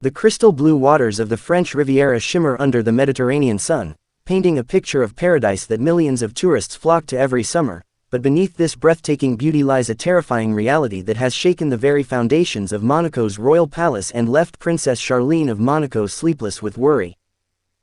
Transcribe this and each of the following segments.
The crystal blue waters of the French Riviera shimmer under the Mediterranean sun, painting a picture of paradise that millions of tourists flock to every summer, but beneath this breathtaking beauty lies a terrifying reality that has shaken the very foundations of Monaco's royal palace and left Princess Charlene of Monaco sleepless with worry.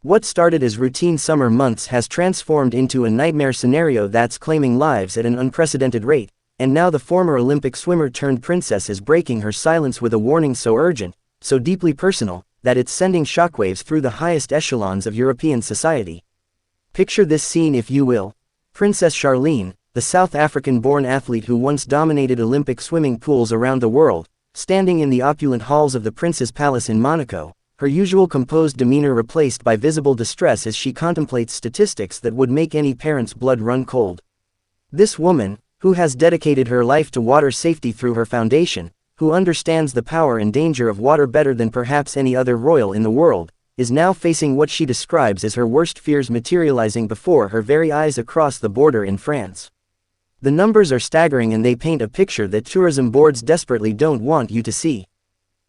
What started as routine summer months has transformed into a nightmare scenario that's claiming lives at an unprecedented rate, and now the former Olympic swimmer turned princess is breaking her silence with a warning so urgent, so deeply personal, that it's sending shockwaves through the highest echelons of European society. Picture this scene if you will. Princess Charlene, the South African-born athlete who once dominated Olympic swimming pools around the world, standing in the opulent halls of the Prince's Palace in Monaco, her usual composed demeanor replaced by visible distress as she contemplates statistics that would make any parent's blood run cold. This woman, who has dedicated her life to water safety through her foundation, who understands the power and danger of water better than perhaps any other royal in the world, is now facing what she describes as her worst fears materializing before her very eyes across the border in France. The numbers are staggering and they paint a picture that tourism boards desperately don't want you to see.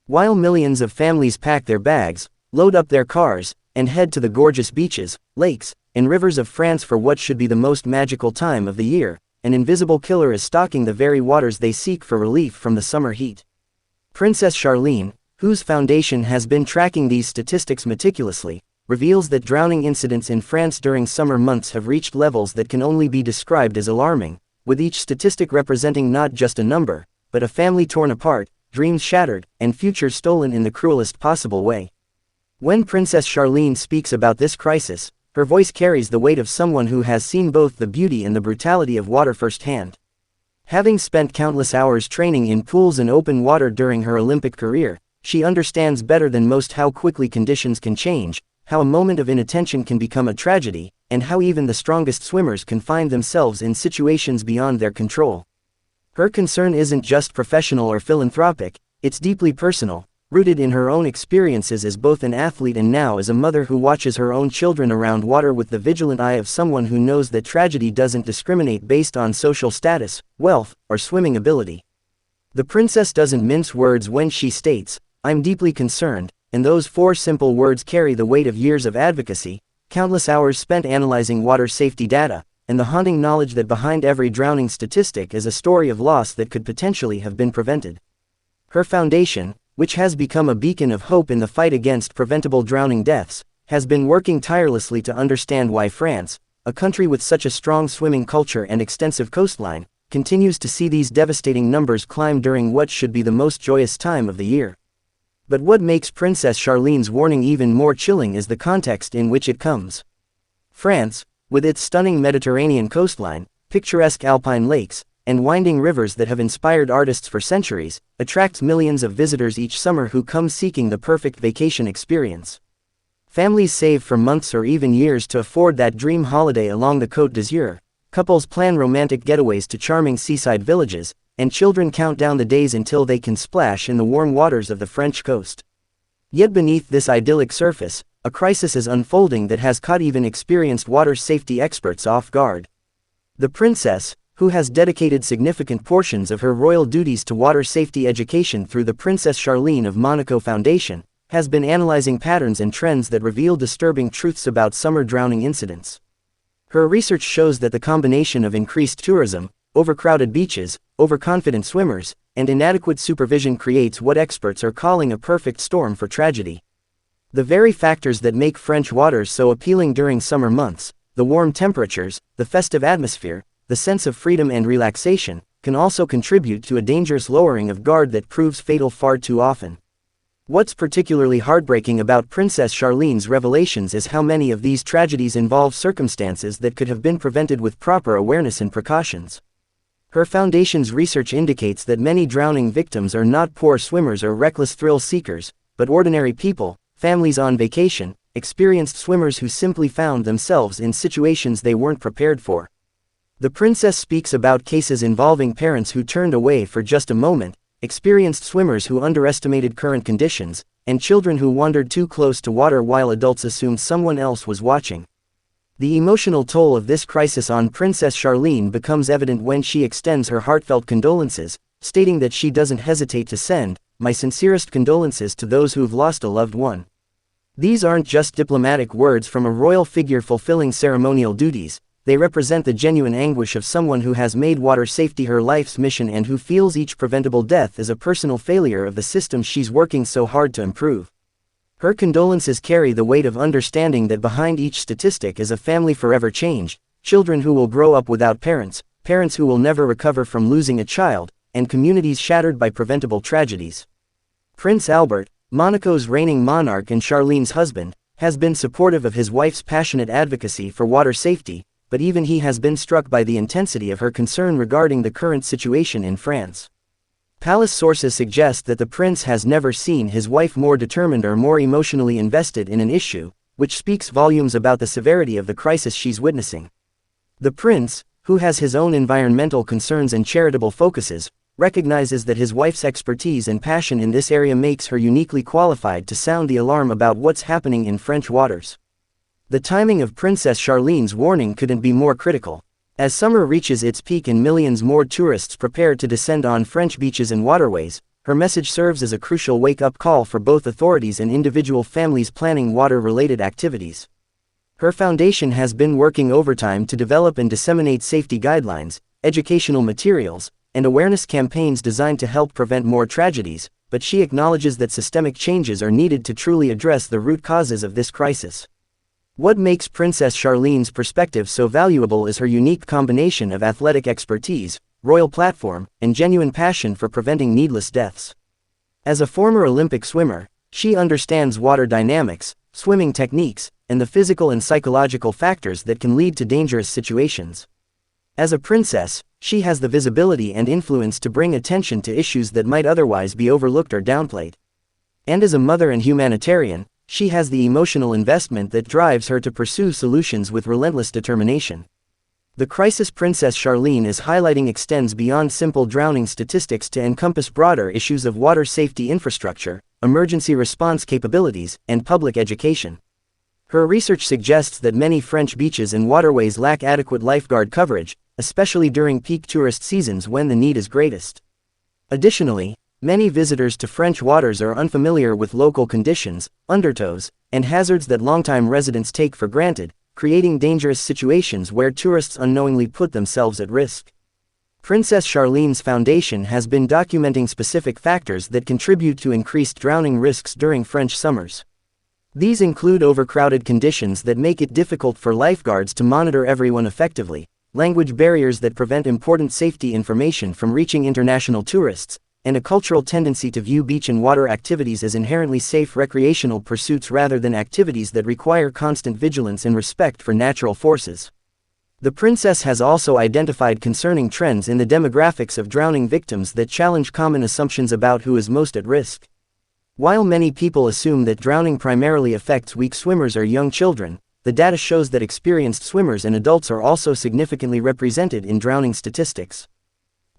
While millions of families pack their bags, load up their cars, and head to the gorgeous beaches, lakes, and rivers of France for what should be the most magical time of the year, an invisible killer is stalking the very waters they seek for relief from the summer heat. Princess Charlene, whose foundation has been tracking these statistics meticulously, reveals that drowning incidents in France during summer months have reached levels that can only be described as alarming, with each statistic representing not just a number, but a family torn apart, dreams shattered, and futures stolen in the cruelest possible way. When Princess Charlene speaks about this crisis, her voice carries the weight of someone who has seen both the beauty and the brutality of water firsthand. Having spent countless hours training in pools and open water during her Olympic career, she understands better than most how quickly conditions can change, how a moment of inattention can become a tragedy, and how even the strongest swimmers can find themselves in situations beyond their control. Her concern isn't just professional or philanthropic, it's deeply personal, rooted in her own experiences as both an athlete and now as a mother who watches her own children around water with the vigilant eye of someone who knows that tragedy doesn't discriminate based on social status, wealth, or swimming ability. The princess doesn't mince words when she states, "I'm deeply concerned," and those four simple words carry the weight of years of advocacy, countless hours spent analyzing water safety data, and the haunting knowledge that behind every drowning statistic is a story of loss that could potentially have been prevented. Her foundation, which has become a beacon of hope in the fight against preventable drowning deaths, has been working tirelessly to understand why France, a country with such a strong swimming culture and extensive coastline, continues to see these devastating numbers climb during what should be the most joyous time of the year. But what makes Princess Charlene's warning even more chilling is the context in which it comes. France, with its stunning Mediterranean coastline, picturesque alpine lakes, and winding rivers that have inspired artists for centuries, attracts millions of visitors each summer who come seeking the perfect vacation experience. Families save for months or even years to afford that dream holiday along the Côte d'Azur, couples plan romantic getaways to charming seaside villages, and children count down the days until they can splash in the warm waters of the French coast. Yet beneath this idyllic surface, a crisis is unfolding that has caught even experienced water safety experts off guard. The princess, who has dedicated significant portions of her royal duties to water safety education through the Princess Charlene of Monaco Foundation, has been analyzing patterns and trends that reveal disturbing truths about summer drowning incidents. Her research shows that the combination of increased tourism, overcrowded beaches, overconfident swimmers, and inadequate supervision creates what experts are calling a perfect storm for tragedy. The very factors that make French waters so appealing during summer months, the warm temperatures, the festive atmosphere, the sense of freedom and relaxation, can also contribute to a dangerous lowering of guard that proves fatal far too often. What's particularly heartbreaking about Princess Charlene's revelations is how many of these tragedies involve circumstances that could have been prevented with proper awareness and precautions. Her foundation's research indicates that many drowning victims are not poor swimmers or reckless thrill seekers, but ordinary people, families on vacation, experienced swimmers who simply found themselves in situations they weren't prepared for. The princess speaks about cases involving parents who turned away for just a moment, experienced swimmers who underestimated current conditions, and children who wandered too close to water while adults assumed someone else was watching. The emotional toll of this crisis on Princess Charlene becomes evident when she extends her heartfelt condolences, stating that she doesn't hesitate to send my sincerest condolences to those who've lost a loved one. These aren't just diplomatic words from a royal figure fulfilling ceremonial duties, they represent the genuine anguish of someone who has made water safety her life's mission and who feels each preventable death is a personal failure of the system she's working so hard to improve. Her condolences carry the weight of understanding that behind each statistic is a family forever changed, children who will grow up without parents, parents who will never recover from losing a child, and communities shattered by preventable tragedies. Prince Albert, Monaco's reigning monarch and Charlene's husband, has been supportive of his wife's passionate advocacy for water safety, but even he has been struck by the intensity of her concern regarding the current situation in France. Palace sources suggest that the prince has never seen his wife more determined or more emotionally invested in an issue, which speaks volumes about the severity of the crisis she's witnessing. The prince, who has his own environmental concerns and charitable focuses, recognizes that his wife's expertise and passion in this area makes her uniquely qualified to sound the alarm about what's happening in French waters. The timing of Princess Charlene's warning couldn't be more critical. As summer reaches its peak and millions more tourists prepare to descend on French beaches and waterways, her message serves as a crucial wake-up call for both authorities and individual families planning water-related activities. Her foundation has been working overtime to develop and disseminate safety guidelines, educational materials, and awareness campaigns designed to help prevent more tragedies, but she acknowledges that systemic changes are needed to truly address the root causes of this crisis. What makes Princess Charlene's perspective so valuable is her unique combination of athletic expertise, royal platform, and genuine passion for preventing needless deaths. As a former Olympic swimmer, she understands water dynamics, swimming techniques, and the physical and psychological factors that can lead to dangerous situations. As a princess, she has the visibility and influence to bring attention to issues that might otherwise be overlooked or downplayed. And as a mother and humanitarian, she has the emotional investment that drives her to pursue solutions with relentless determination. The crisis Princess Charlene is highlighting extends beyond simple drowning statistics to encompass broader issues of water safety infrastructure, emergency response capabilities, and public education. Her research suggests that many French beaches and waterways lack adequate lifeguard coverage, especially during peak tourist seasons when the need is greatest. Additionally, many visitors to French waters are unfamiliar with local conditions, undertows, and hazards that longtime residents take for granted, creating dangerous situations where tourists unknowingly put themselves at risk. Princess Charlene's foundation has been documenting specific factors that contribute to increased drowning risks during French summers. These include overcrowded conditions that make it difficult for lifeguards to monitor everyone effectively, language barriers that prevent important safety information from reaching international tourists, and a cultural tendency to view beach and water activities as inherently safe recreational pursuits rather than activities that require constant vigilance and respect for natural forces. The princess has also identified concerning trends in the demographics of drowning victims that challenge common assumptions about who is most at risk. While many people assume that drowning primarily affects weak swimmers or young children, the data shows that experienced swimmers and adults are also significantly represented in drowning statistics.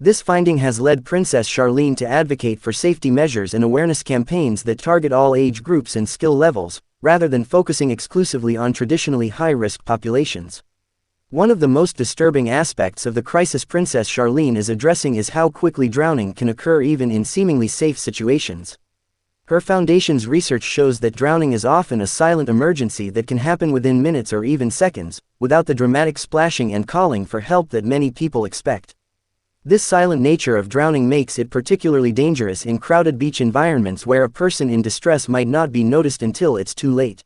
This finding has led Princess Charlene to advocate for safety measures and awareness campaigns that target all age groups and skill levels, rather than focusing exclusively on traditionally high-risk populations. One of the most disturbing aspects of the crisis Princess Charlene is addressing is how quickly drowning can occur even in seemingly safe situations. Her foundation's research shows that drowning is often a silent emergency that can happen within minutes or even seconds, without the dramatic splashing and calling for help that many people expect. This silent nature of drowning makes it particularly dangerous in crowded beach environments where a person in distress might not be noticed until it's too late.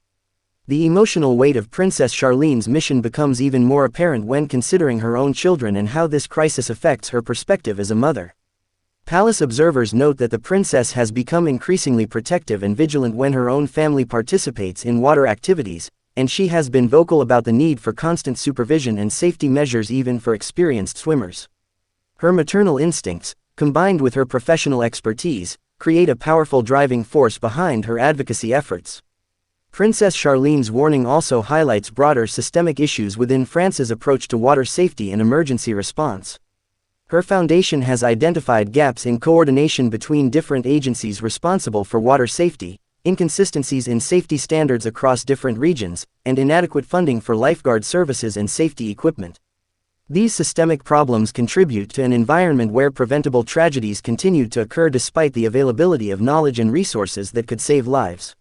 The emotional weight of Princess Charlene's mission becomes even more apparent when considering her own children and how this crisis affects her perspective as a mother. Palace observers note that the princess has become increasingly protective and vigilant when her own family participates in water activities, and she has been vocal about the need for constant supervision and safety measures even for experienced swimmers. Her maternal instincts, combined with her professional expertise, create a powerful driving force behind her advocacy efforts. Princess Charlene's warning also highlights broader systemic issues within France's approach to water safety and emergency response. Her foundation has identified gaps in coordination between different agencies responsible for water safety, inconsistencies in safety standards across different regions, and inadequate funding for lifeguard services and safety equipment. These systemic problems contribute to an environment where preventable tragedies continue to occur despite the availability of knowledge and resources that could save lives.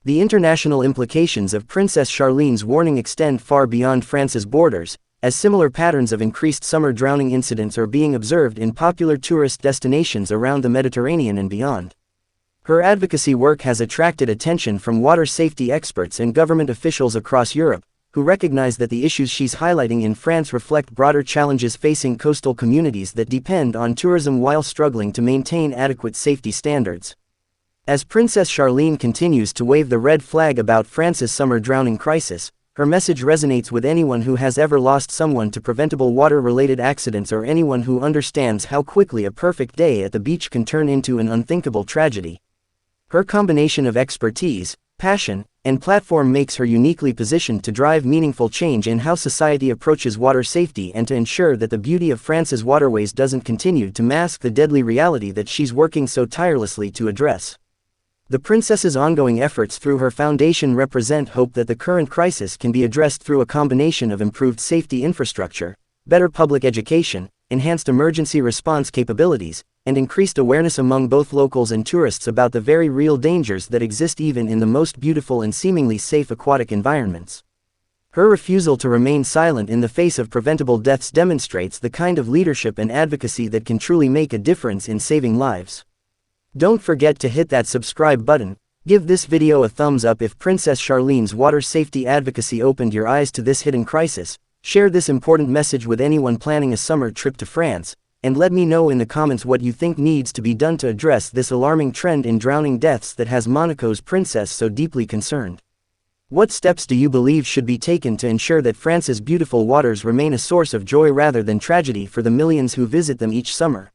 The international implications of Princess Charlene's warning extend far beyond France's borders, as similar patterns of increased summer drowning incidents are being observed in popular tourist destinations around the Mediterranean and beyond. Her advocacy work has attracted attention from water safety experts and government officials across Europe, who recognize that the issues she's highlighting in France reflect broader challenges facing coastal communities that depend on tourism while struggling to maintain adequate safety standards. As Princess Charlene continues to wave the red flag about France's summer drowning crisis, her message resonates with anyone who has ever lost someone to preventable water-related accidents or anyone who understands how quickly a perfect day at the beach can turn into an unthinkable tragedy. Her combination of expertise, passion, and platform makes her uniquely positioned to drive meaningful change in how society approaches water safety and to ensure that the beauty of France's waterways doesn't continue to mask the deadly reality that she's working so tirelessly to address. The princess's ongoing efforts through her foundation represent hope that the current crisis can be addressed through a combination of improved safety infrastructure, better public education, enhanced emergency response capabilities, and increased awareness among both locals and tourists about the very real dangers that exist even in the most beautiful and seemingly safe aquatic environments. Her refusal to remain silent in the face of preventable deaths demonstrates the kind of leadership and advocacy that can truly make a difference in saving lives. Don't forget to hit that subscribe button. Give this video a thumbs up if Princess Charlene's water safety advocacy opened your eyes to this hidden crisis. Share this important message with anyone planning a summer trip to France, and let me know in the comments what you think needs to be done to address this alarming trend in drowning deaths that has Monaco's princess so deeply concerned. What steps do you believe should be taken to ensure that France's beautiful waters remain a source of joy rather than tragedy for the millions who visit them each summer?